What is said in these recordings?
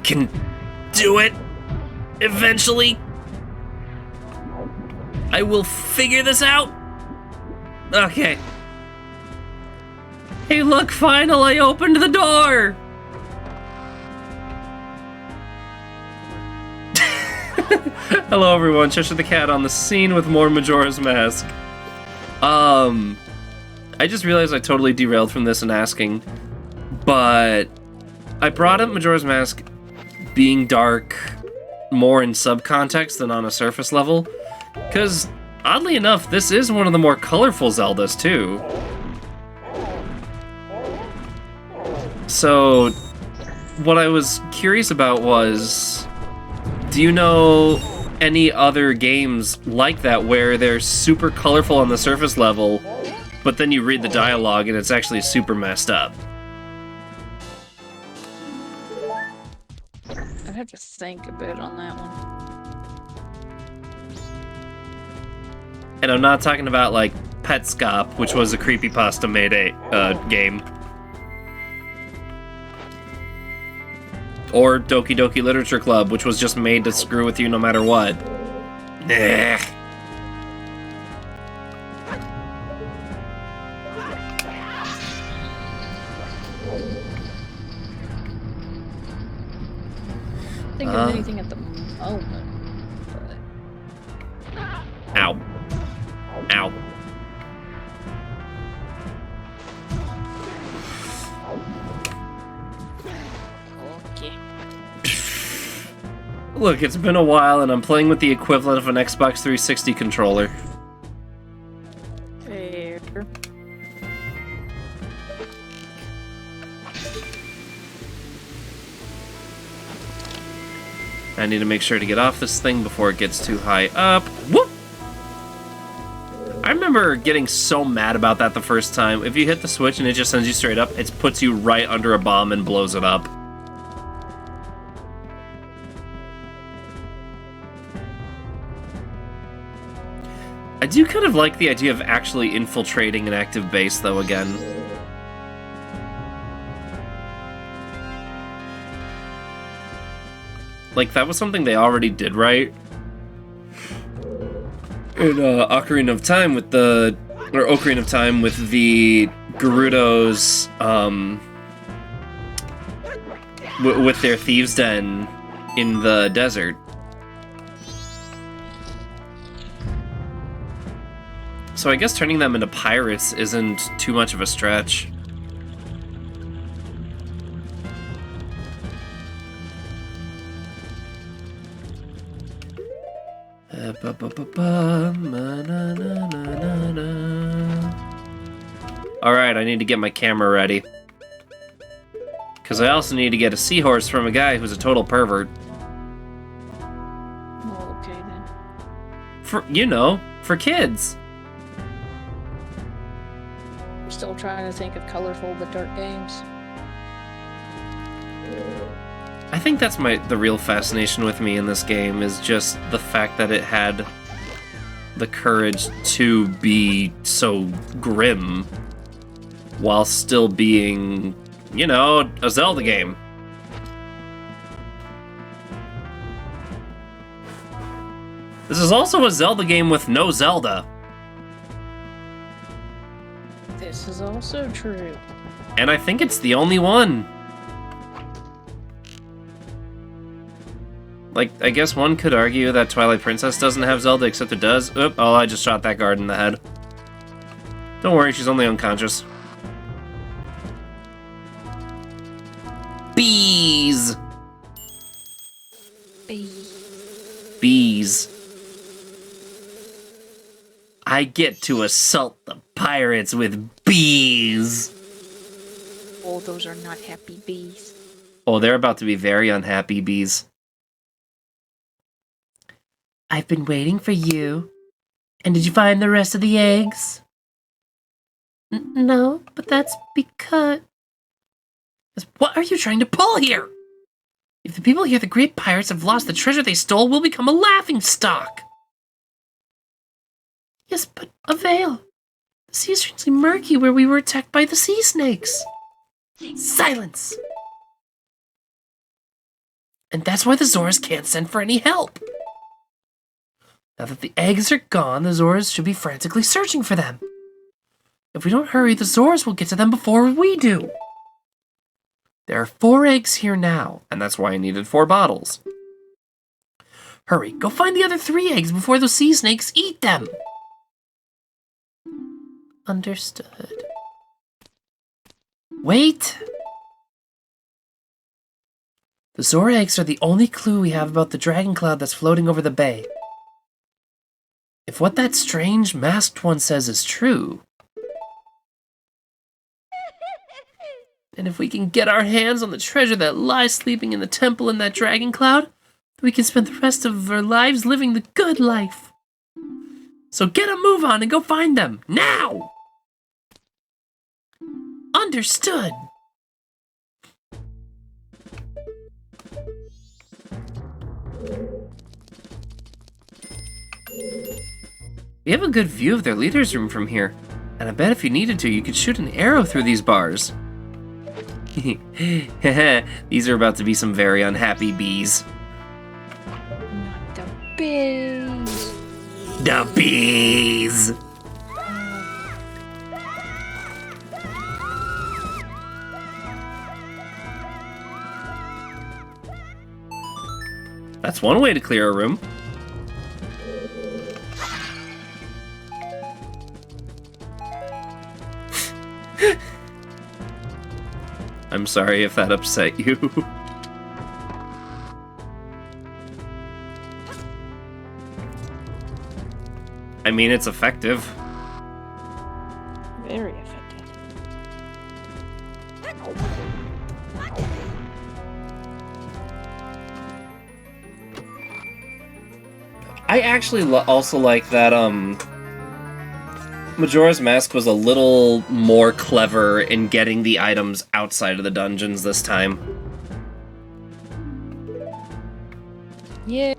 can do it. Eventually. I will figure this out. Okay. Hey, look, finally opened the door. Hello, everyone. Xeshire the Cat on the scene with more Majora's Mask. I just realized I totally derailed from this in asking, but I brought up Majora's Mask being dark more in subcontext than on a surface level, because, oddly enough, this is one of the more colorful Zeldas, too. So, what I was curious about was, do you know any other games like that where they're super colorful on the surface level, but then you read the dialogue and it's actually super messed up? I'd have to think a bit on that one. And I'm not talking about, like, Petscop, which was a creepypasta made game. Or Doki Doki Literature Club, which was just made to screw with you no matter what. Ugh. Think of anything at the moment, but... Ow. Ow. Okay. Look, it's been a while and I'm playing with the equivalent of an Xbox 360 controller. Fair. I need to make sure to get off this thing before it gets too high up. Whoop! I remember getting so mad about that the first time. If you hit the switch and it just sends you straight up, it puts you right under a bomb and blows it up. I do kind of like the idea of actually infiltrating an active base, though, again. Like, that was something they already did right in Ocarina of Time with the... Or Ocarina of Time with the Gerudos, with their Thieves' Den in the desert. So I guess turning them into pirates isn't too much of a stretch. Alright, I need to get my camera ready. Because I also need to get a seahorse from a guy who's a total pervert. Well, okay then. For, you know, for kids. I'm still trying to think of colorful but dark games. I think that's the real fascination with me in this game, is just the fact that it had the courage to be so grim while still being, you know, a Zelda game. This is also a Zelda game with no Zelda. This is also true. And I think it's the only one. Like, I guess one could argue that Twilight Princess doesn't have Zelda, except it does. Oop, oh, I just shot that guard in the head. Don't worry, she's only unconscious. Bees! Bees. I get to assault the pirates with bees! Oh, those are not happy bees. Oh, they're about to be very unhappy bees. I've been waiting for you. And did you find the rest of the eggs? No, but that's because... What are you trying to pull here? If the people hear the great pirates have lost the treasure they stole, we'll become a laughingstock. Yes, but a veil. The sea is strangely murky where we were attacked by the sea snakes. Silence! And that's why the Zoras can't send for any help. Now that the eggs are gone, the Zoras should be frantically searching for them. If we don't hurry, the Zoras will get to them before we do. There are 4 eggs here now, and that's why I needed 4 bottles. Hurry, go find the other 3 eggs before those sea snakes eat them. Understood. Wait! The Zora eggs are the only clue we have about the dragon cloud that's floating over the bay. If what that strange, masked one says is true, and if we can get our hands on the treasure that lies sleeping in the temple in that dragon cloud, we can spend the rest of our lives living the good life. So get a move on and go find them, now! Understood! We have a good view of their leader's room from here, and I bet if you needed to, you could shoot an arrow through these bars. These are about to be some very unhappy bees. Not the bees. The bees! That's one way to clear a room. I'm sorry if that upset you. I mean, it's effective. Very effective. I actually also like that, Majora's Mask was a little more clever in getting the items outside of the dungeons this time. Yeah.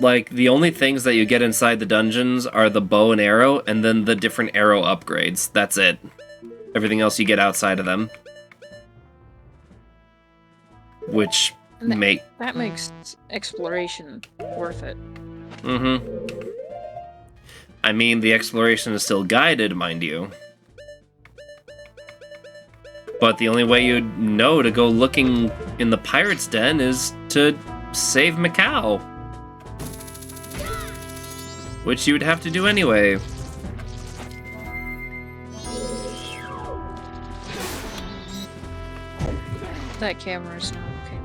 Like, the only things that you get inside the dungeons are the bow and arrow, and then the different arrow upgrades. That's it. Everything else you get outside of them. Which That makes exploration worth it. Mm-hmm. I mean, the exploration is still guided, mind you. But the only way you'd know to go looking in the pirate's den is to save Macau. Which you would have to do anyway. That camera's not okay.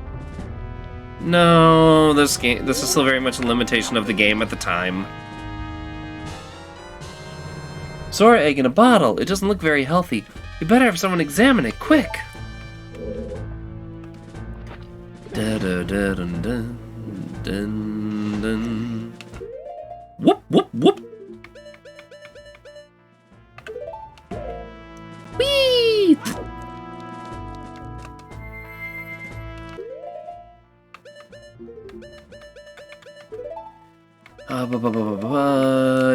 No, this is still very much a limitation of the game at the time. Zora egg in a bottle. It doesn't look very healthy. You better have someone examine it, quick. Da da da dun dun dun dun. Whoop whoop whoop. Whee!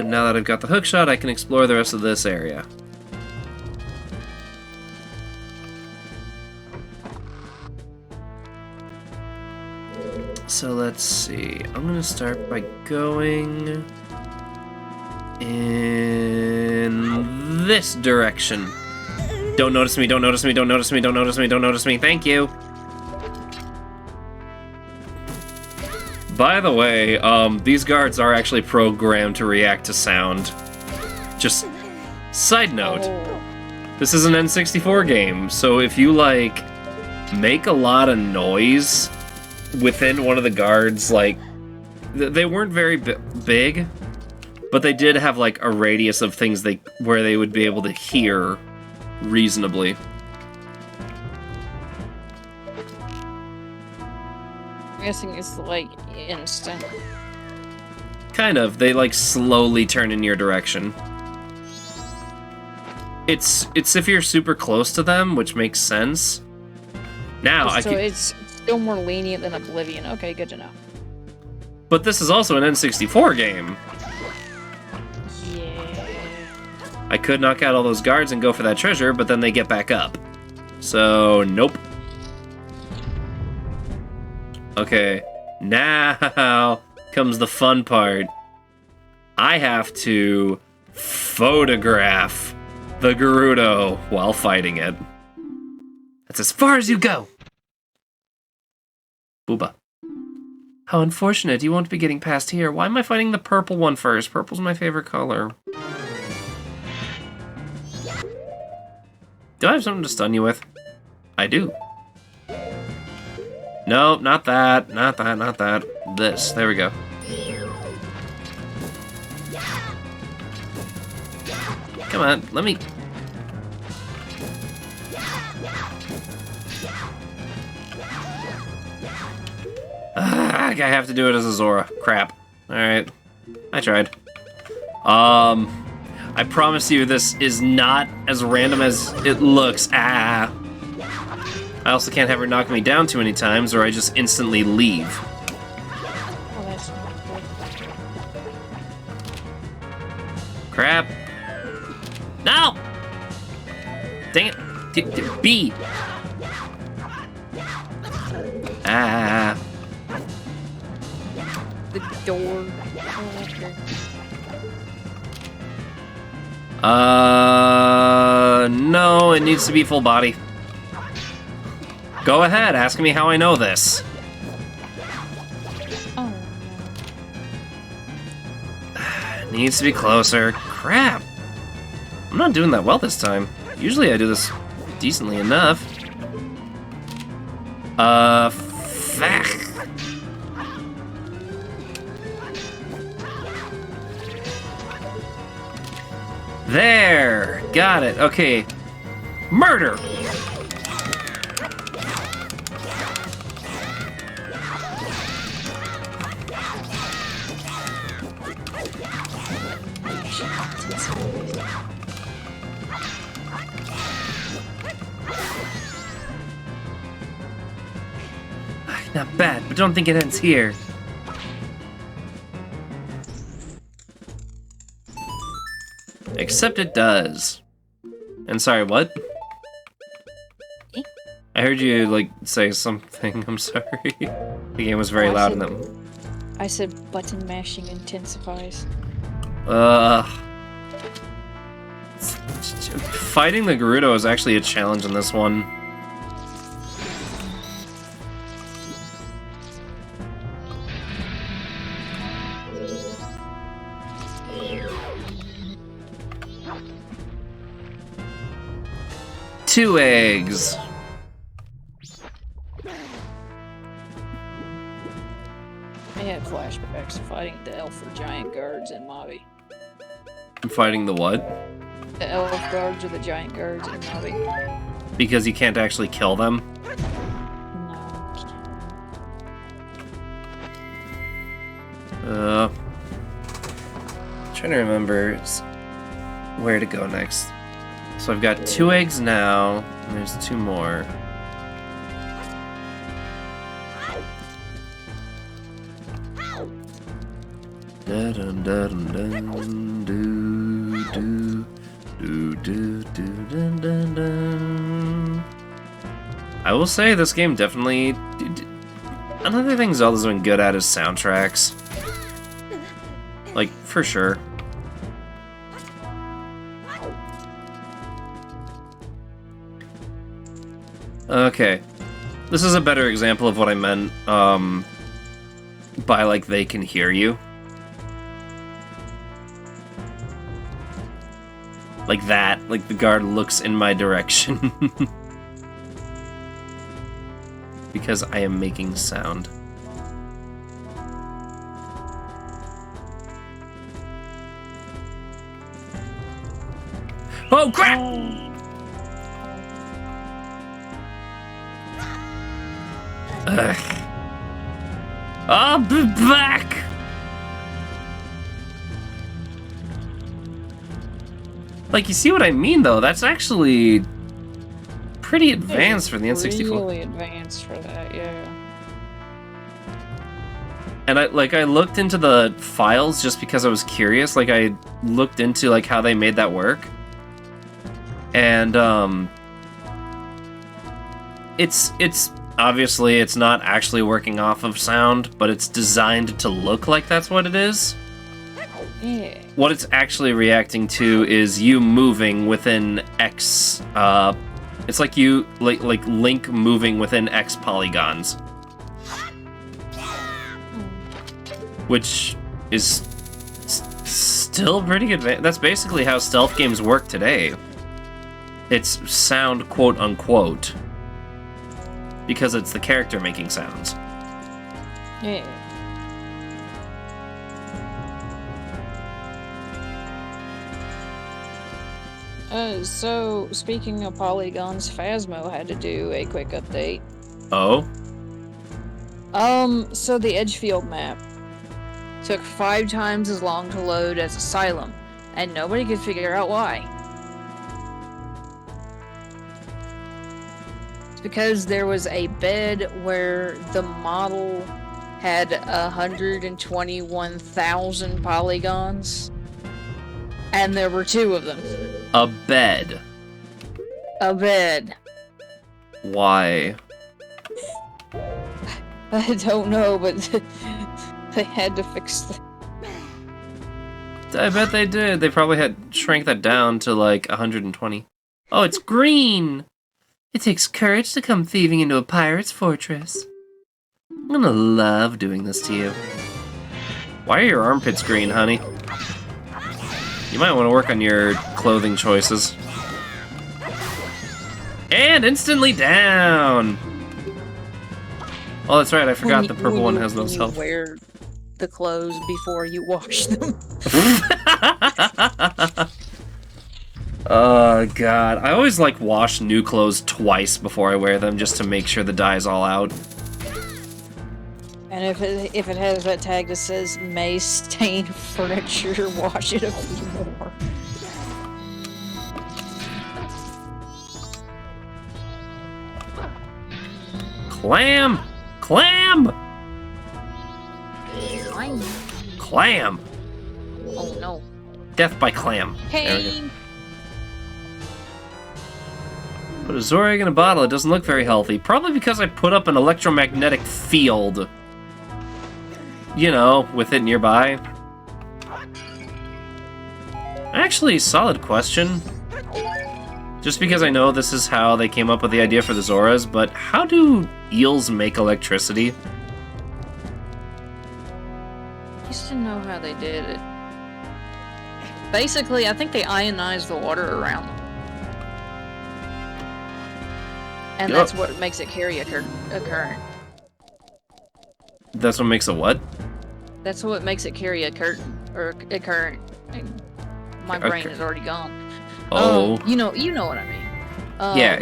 Now that I've got the hook shot, I can explore the rest of this area. So let's see. I'm gonna start by going in this direction. Don't notice me, don't notice me, don't notice me, don't notice me, don't notice me. Thank you. By the way, these guards are actually programmed to react to sound. Just side note, this is an N64 game, so if you, like, make a lot of noise within one of the guards, like, they weren't very big, but they did have, like, a radius of things where they would be able to hear reasonably. I'm guessing it's like instant. Kind of. They like slowly turn in your direction. It's if you're super close to them, which makes sense. Now so it's still more lenient than Oblivion. Okay, good to know. But this is also an N64 game. Yeah. I could knock out all those guards and go for that treasure, but then they get back up. So nope. Okay, now comes the fun part. I have to photograph the Gerudo while fighting it. That's as far as you go. Booba. How unfortunate, you won't be getting past here. Why am I fighting the purple one first? Purple's my favorite color. Do I have something to stun you with? I do. Nope, not that. Not that, not that. This. There we go. Come on, let me... I have to do it as a Zora. Crap. Alright. I tried. I promise you this is not as random as it looks. Ah. I also can't have her knock me down too many times or I just instantly leave. Oh, that's not good. Crap. No! Dang it. B. Ah. The door. Oh, okay. No, it needs to be full body. Go ahead, ask me how I know this. Oh, It needs to be closer. Crap. I'm not doing that well this time. Usually I do this decently enough. Fuck. There! Got it. Okay. Murder! Not bad, but don't think it ends here. Except it does. And sorry, what? I heard you, like, say something. I'm sorry. The game was very loud in them. I said button mashing intensifies. Fighting the Gerudo is actually a challenge in this one. Two eggs. I had flashbacks fighting the elf or giant guards in Mavi. I'm fighting the what? The elf guards or the giant guards in Mavi. Because you can't actually kill them? No. Trying to remember where to go next. So I've got 2 eggs now, and there's 2 more. I will say this game definitely... Another thing Zelda's been good at is soundtracks. Like, for sure. Okay. This is a better example of what I meant, by, like, they can hear you. Like that. Like, the guard looks in my direction. Because I am making sound. Oh, crap! Ugh. I'll be back! Like, you see what I mean, though? That's actually pretty advanced for the N64. Really advanced for that, yeah. And I looked into the files just because I was curious. Like, I looked into, like, how they made that work. And, it's Obviously, it's not actually working off of sound, but it's designed to look like that's what it is. Yeah. What it's actually reacting to is you moving within X. It's like you like Link moving within X polygons, which is still pretty good. That's basically how stealth games work today. It's sound, quote unquote, because it's the character making sounds. Yeah. So, speaking of polygons, Phasmo had to do a quick update. Oh? So the Edgefield map took 5 times as long to load as Asylum, and nobody could figure out why. It's because there was a bed where the model had 121,000 polygons, and there were 2 of them. A bed. A bed. Why? I don't know, but they had to fix the... I bet they did. They probably had shrank that down to like 120. Oh, it's green! It takes courage to come thieving into a pirate's fortress. I'm gonna love doing this to you. Why are your armpits green, honey? You might want to work on your clothing choices. And instantly down! Oh, that's right, I forgot the purple one has no self. Wear the clothes before you wash them. Oh, God. I always, like, wash new clothes twice before I wear them, just to make sure the dye's all out. And if it has that tag that says may stain furniture, wash it a few more. Clam! Clam! Fine. Clam! Oh no. Death by clam. There we go. Pain! Put a Zorag in a bottle, it doesn't look very healthy. Probably because I put up an electromagnetic field. You know, with it nearby. Actually, solid question. Just because I know this is how they came up with the idea for the Zoras, but how do eels make electricity? Used to know how they did it. Basically, I think they ionize the water around them. And Yup. that's what makes it carry a current. That's what makes a what? That's what makes it carry a current. My brain is already gone. Oh. You know what I mean. Yeah,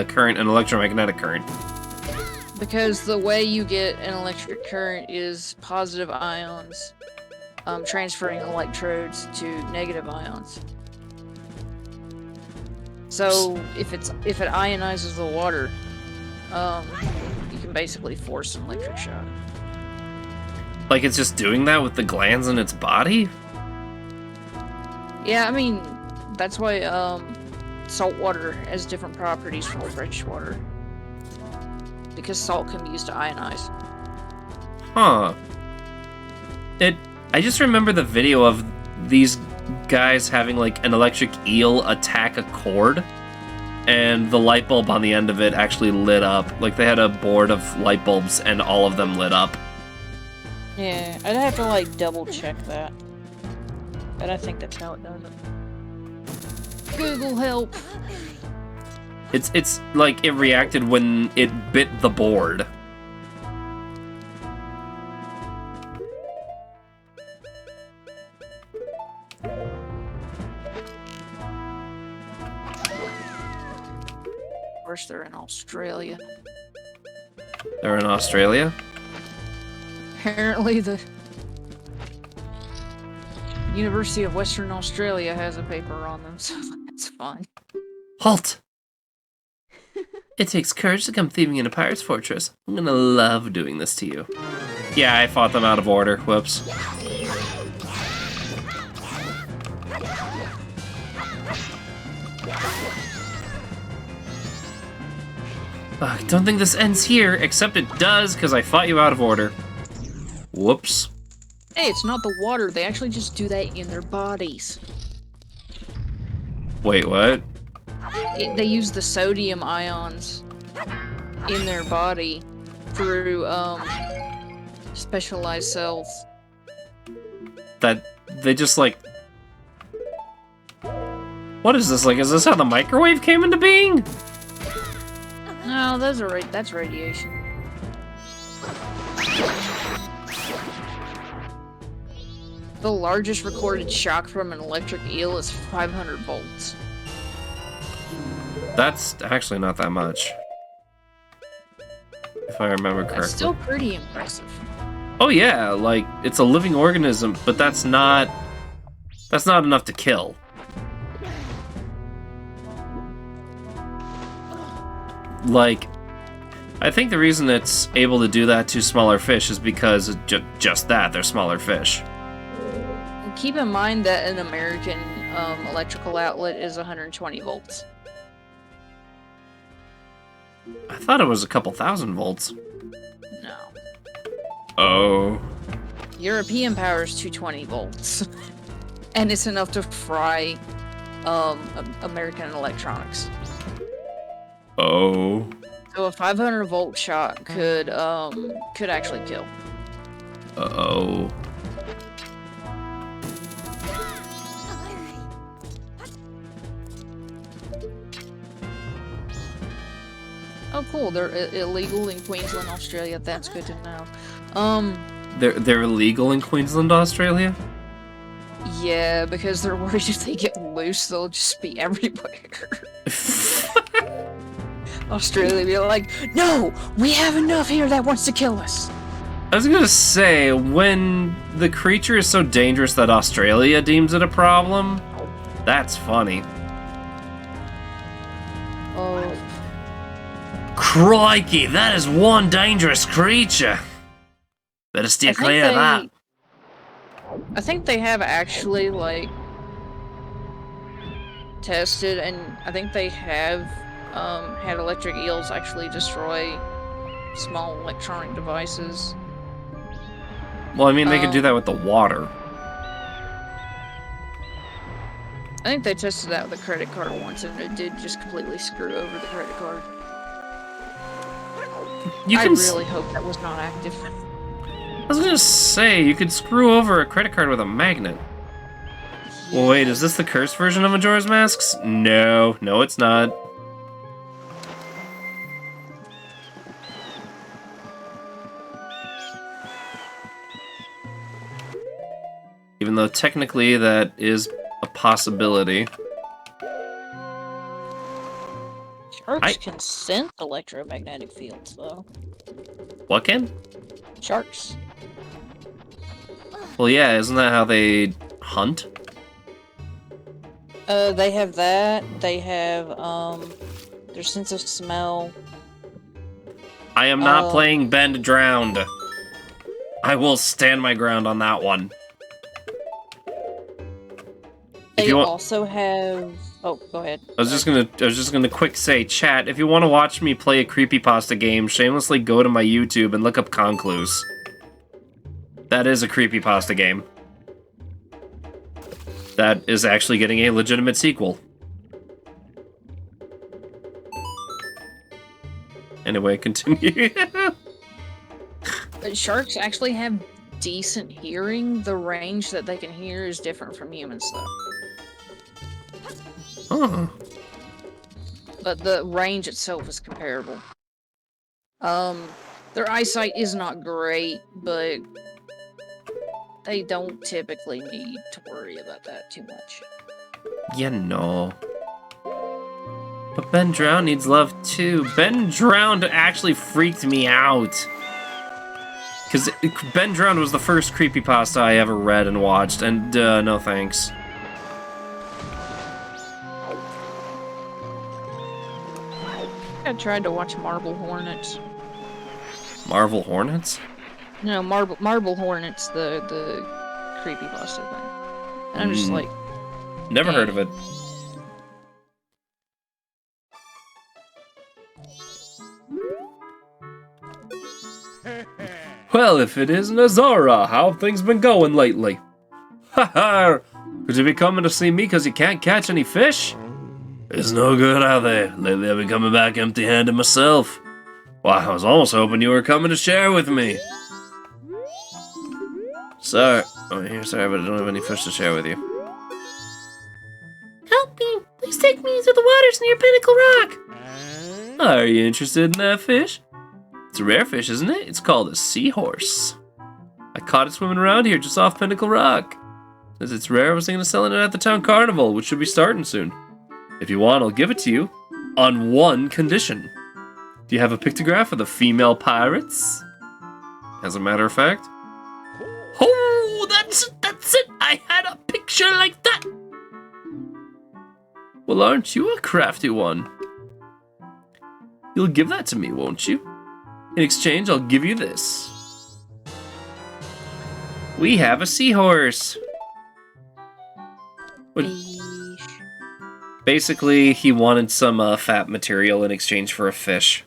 current and electromagnetic current. Because the way you get an electric current is positive ions transferring electrodes to negative ions. So if it ionizes the water, you can basically force an electric shock. Like it's just doing that with the glands in its body? Yeah, I mean, that's why salt water has different properties from fresh water. Because salt can be used to ionize. Huh. I just remember the video of these guys having like an electric eel attack a cord, and the light bulb on the end of it actually lit up. Like they had a board of light bulbs and all of them lit up. Yeah, I'd have to like double check that. But I think that's how it does it. Google help! It's like it reacted when it bit the board. Of course, they're in Australia. They're in Australia? Apparently, the University of Western Australia has a paper on them, so that's fine. Halt! It takes courage to come thieving in a pirate's fortress. I'm gonna love doing this to you. Yeah, I fought them out of order. Whoops. I don't think this ends here, except it does, because I fought you out of order. Whoops. Hey, it's not the water. They actually just do that in their bodies. Wait, what? They use the sodium ions in their body through, specialized cells. That they just like... What is this, like, is this how the microwave came into being? No, that's radiation. The largest recorded shock from an electric eel is 500 volts. That's actually not that much. If I remember correctly. That's still pretty impressive. Oh yeah, like, it's a living organism, but that's not enough to kill. Like, I think the reason it's able to do that to smaller fish is because just that, they're smaller fish. Keep in mind that an American electrical outlet is 120 volts. I thought it was a couple thousand volts. No. Oh. European power is 220 volts. And it's enough to fry American electronics. Oh. So a 500 volt shot could actually kill. Uh-oh. Oh, cool. They're illegal in Queensland, Australia. That's good to know. They're illegal in Queensland, Australia? Yeah, because they're worried if they get loose, they'll just be everywhere. Australia be like, no, we have enough here that wants to kill us. I was gonna say, when the creature is so dangerous that Australia deems it a problem, that's funny. Oh. Crikey, that is one dangerous creature. Better steer clear of that. I think they have actually, like, tested, and I think they have had electric eels actually destroy small electronic devices. Well, I mean, they could do that with the water. I think they tested that with a credit card once, and it did just completely screw over the credit card. I really hope that was not active. I was gonna say, you could screw over a credit card with a magnet. Well, wait, is this the cursed version of Majora's Masks? No, it's not. Even though technically that is a possibility. Sharks can sense electromagnetic fields, though. What can? Sharks. Well, yeah, isn't that how they hunt? They have that. They have, their sense of smell. I am not playing Bend Drowned. I will stand my ground on that one. They also have... Oh, go ahead. I was just gonna quick say, chat, if you want to watch me play a creepypasta game, shamelessly go to my YouTube and look up Concluse. That is a creepypasta game. That is actually getting a legitimate sequel. Anyway, continue. Sharks actually have decent hearing. The range that they can hear is different from humans, though. Huh. But the range itself is comparable. Their eyesight is not great, but they don't typically need to worry about that too much. Yeah, no. But Ben Drowned needs love too. Ben Drowned actually freaked me out. Because Ben Drowned was the first creepypasta I ever read and watched, and no thanks. I tried to watch Marble Hornets. Marvel Hornets? No, Marble Hornets, the creepypasta thing. And I'm just like... Never heard of it. Well, if it isn't Azora, how have things been going lately? Haha! Could you be coming to see me because you can't catch any fish? It's no good out there. Lately I've been coming back empty-handed myself. Well, I was almost hoping you were coming to share with me. Sorry. Oh, here, sorry, but I don't have any fish to share with you. Help me! Please take me to the waters near Pinnacle Rock! Are you interested in that fish? It's a rare fish, isn't it? It's called a seahorse. I caught it swimming around here just off Pinnacle Rock. As it's rare, I was thinking of selling it at the town carnival, which should be starting soon. If you want, I'll give it to you. On one condition. Do you have a pictograph of the female pirates? As a matter of fact. Oh, that's it! I had a picture like that! Well, aren't you a crafty one? You'll give that to me, won't you? In exchange, I'll give you this. We have a seahorse. Basically, he wanted some fat material in exchange for a fish.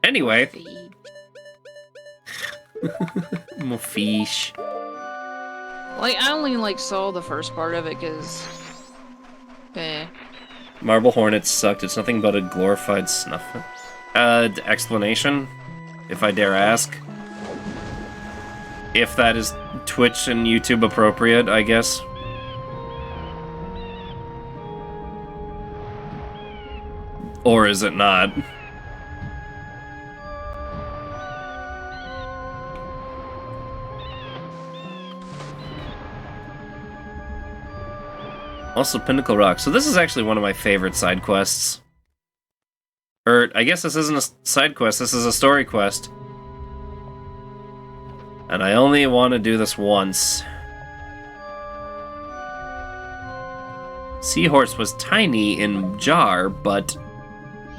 Anyway. More fish. Like, I only, saw the first part of it, because... Marble Hornets sucked. It's nothing but a glorified snuff. Explanation? If I dare ask. If that is Twitch and YouTube appropriate, I guess. Or is it not? Also, Pinnacle Rock. So this is actually one of my favorite side quests. Or, I guess this isn't a side quest, this is a story quest. And I only want to do this once. Seahorse was tiny in jar, but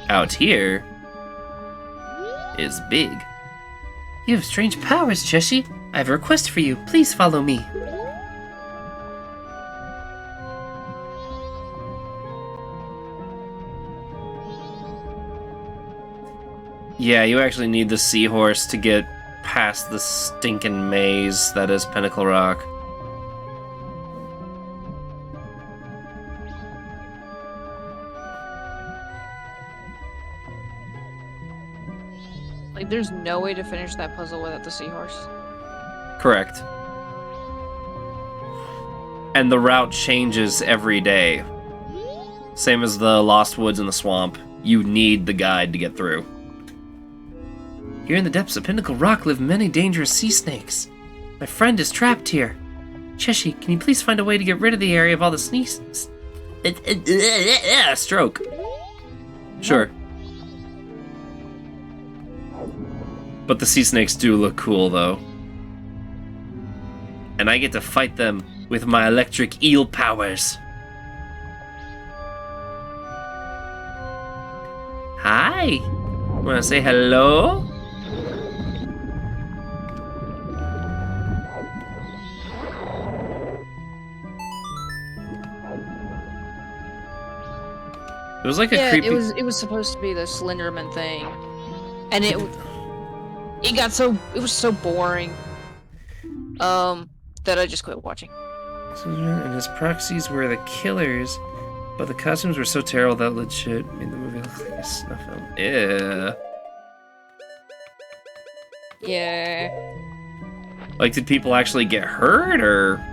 out here is big. You have strange powers, Xeshire. I have a request for you. Please follow me. Yeah, you actually need the seahorse to get past the stinking maze that is Pinnacle Rock. Like, there's no way to finish that puzzle without the seahorse. Correct. And the route changes every day. Same as the Lost Woods in the swamp. You need the guide to get through. Here in the depths of Pinnacle Rock live many dangerous sea snakes. My friend is trapped here. Xeshire, can you please find a way to get rid of the area of all the sneaks? Stroke. Sure. But the sea snakes do look cool, though. And I get to fight them with my electric eel powers. Hi. Wanna say hello? It was like a creepy... it was supposed to be the Slenderman thing. And it was so boring. That I just quit watching. And his proxies were the killers, but the costumes were so terrible that legit made the movie look like a snuff film. Yeah. Yeah. Like, did people actually get hurt, or...?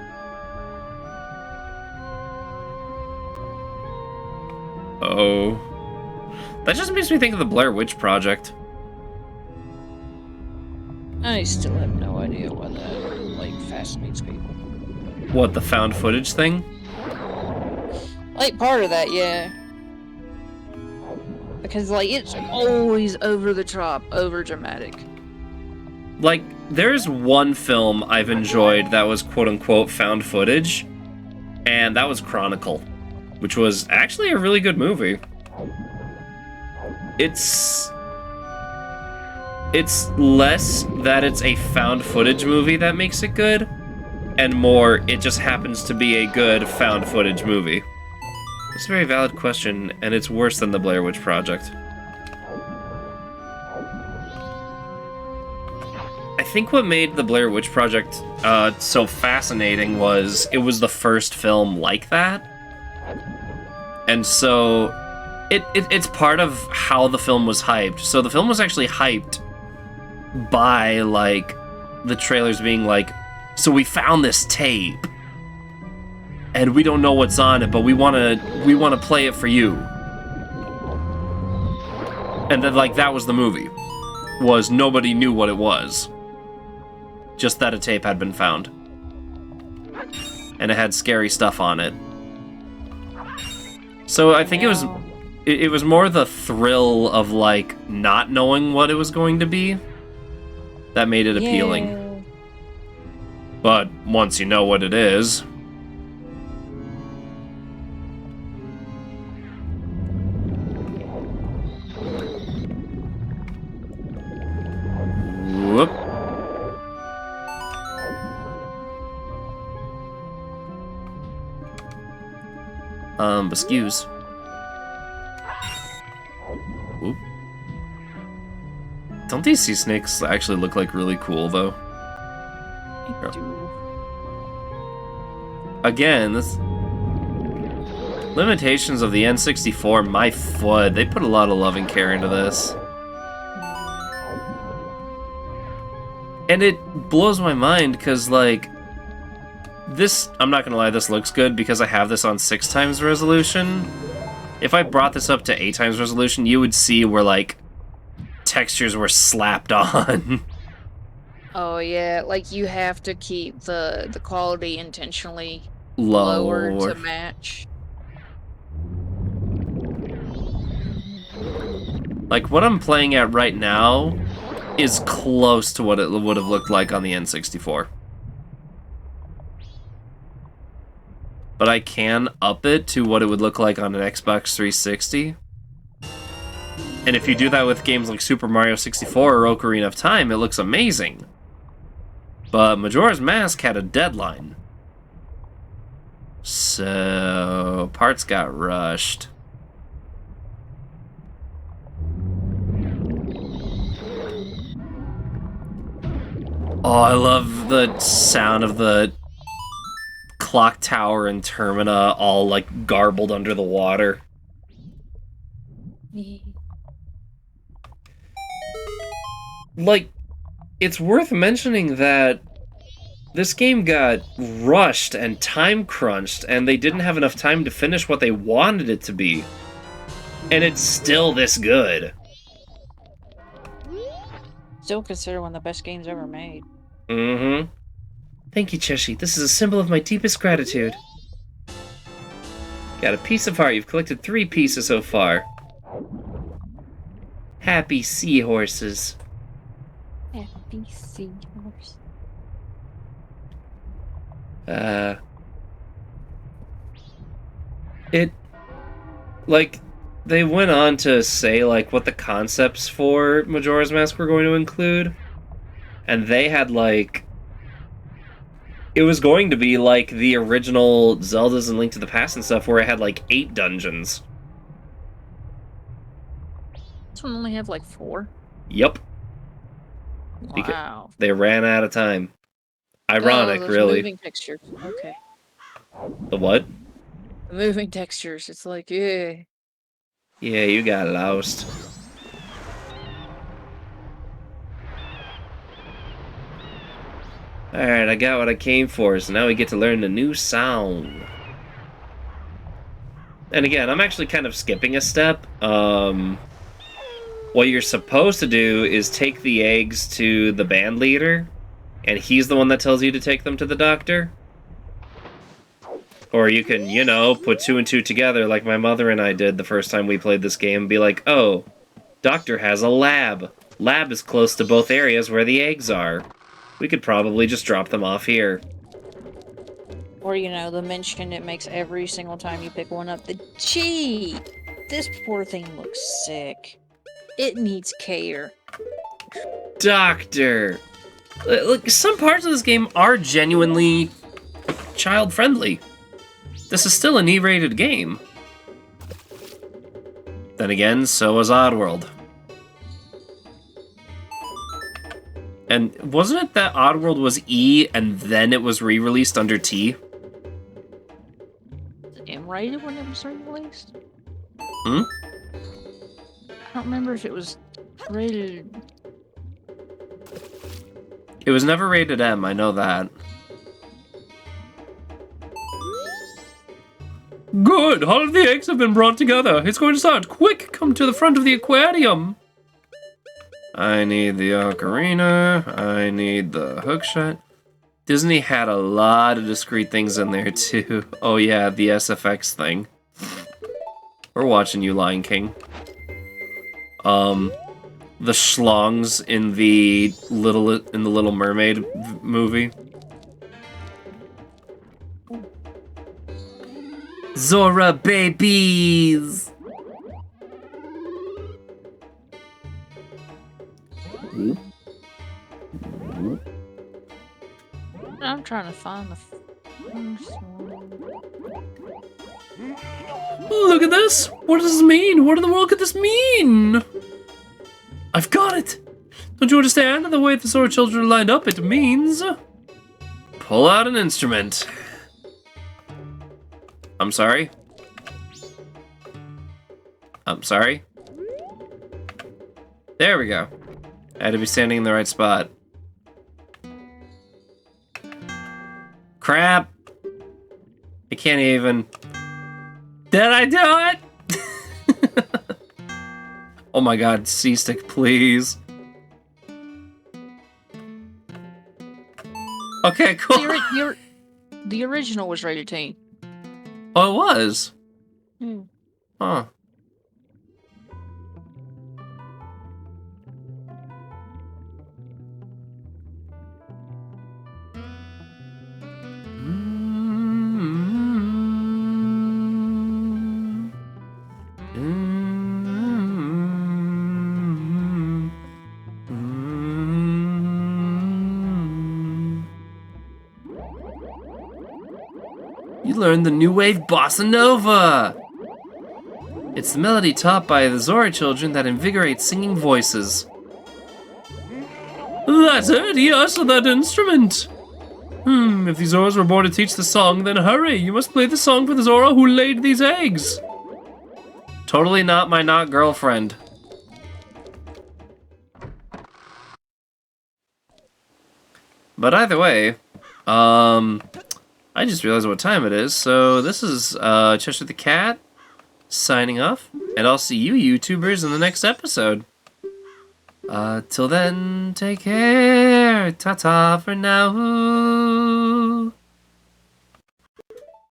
Oh. That just makes me think of the Blair Witch Project. I still have no idea why that, fascinates people. What, the found footage thing? Like, part of that, yeah. Because, it's always over the top, over dramatic. Like, there's one film I've enjoyed that was quote-unquote found footage, and that was Chronicle, which was actually a really good movie. It's less that it's a found footage movie that makes it good, and more, it just happens to be a good found footage movie. It's a very valid question, and it's worse than the Blair Witch Project. think what made the Blair Witch Project so fascinating was it was the first film like that. And so it's part of how the film was hyped. So the film was actually hyped by, like, the trailers being like, so we found this tape, and we don't know what's on it, but we wanna play it for you. And then, like, that was the movie. Was nobody knew what it was. Just that a tape had been found. And it had scary stuff on it. So I think it was more the thrill of, like, not knowing what it was going to be that made it appealing. Yeah. But once you know what it is... Whoop. Excuse. Whoop. Don't these sea snakes actually look like really cool, though? I do. Again, this... Limitations of the N64, my foot. They put a lot of love and care into this. And it blows my mind, because, like... This, I'm not gonna lie, this looks good because I have this on 6x resolution. If I brought this up to 8x resolution, you would see where, like, textures were slapped on. Oh yeah, like you have to keep the quality intentionally lower to match. Like, what I'm playing at right now is close to what it would have looked like on the N64. But I can up it to what it would look like on an Xbox 360. And if you do that with games like Super Mario 64 or Ocarina of Time, it looks amazing. But Majora's Mask had a deadline. So, parts got rushed. Oh, I love the sound of the clock tower and Termina all, like, garbled under the water. Like, it's worth mentioning that this game got rushed and time crunched, and they didn't have enough time to finish what they wanted it to be. And it's still this good. Still considered one of the best games ever made. Mm-hmm. Thank you, Xeshire. This is a symbol of my deepest gratitude. Got a piece of heart. You've collected 3 pieces so far. Happy seahorses. Happy seahorse. Like, they went on to say, like, what the concepts for Majora's Mask were going to include. And they had, like... It was going to be like the original Zeldas and Link to the Past and stuff, where it had, like, 8 dungeons. This one only have, like, 4? Yep. Wow. They ran out of time. Ironic, those really. moving textures. Okay. The what? The moving textures. It's like, yeah. Yeah, you got lost. Alright, I got what I came for, so now we get to learn a new song. And again, I'm actually kind of skipping a step. What you're supposed to do is take the eggs to the band leader, and he's the one that tells you to take them to the doctor. Or you can, you know, put 2 and 2 together like my mother and I did the first time we played this game and be like, oh, doctor has a lab. Lab is close to both areas where the eggs are. We could probably just drop them off here. Or, you know, the mention it makes every single time you pick one up. Gee, this poor thing looks sick. It needs care. Doctor! Look, some parts of this game are genuinely child-friendly. This is still an E-rated game. Then again, so was Oddworld. And wasn't it that Oddworld was E and then it was re-released under T? M-rated when it was released? Hmm? I don't remember if it was rated. It was never rated M, I know that. Good! All of the eggs have been brought together. It's going to start. Quick, come to the front of the aquarium. I need the ocarina. I need the hookshot. Disney had a lot of discrete things in there, too. Oh yeah, the SFX thing. We're watching you, Lion King. The schlongs in the Little Mermaid movie. Zora babies! I'm trying to find the first one. Look at this! What does this mean? What in the world could this mean? I've got it! Don't you understand? The way the Zora children are lined up, it means... Pull out an instrument. I'm sorry? I'm sorry? There we go. I had to be standing in the right spot. Crap! I can't even... Did I do it? Oh my god, C-stick, please. Okay, cool. The original was rated teen. Oh, it was? Hmm. Huh. You learned the new wave bossa nova! It's the melody taught by the Zora children that invigorates singing voices. That's it, yes, that instrument! If the Zoras were born to teach the song, then hurry, you must play the song for the Zora who laid these eggs! Totally not my not girlfriend. But either way, I just realized what time it is, so this is Cheshire the Cat signing off, and I'll see you YouTubers in the next episode. Till then, take care. Ta-ta for now.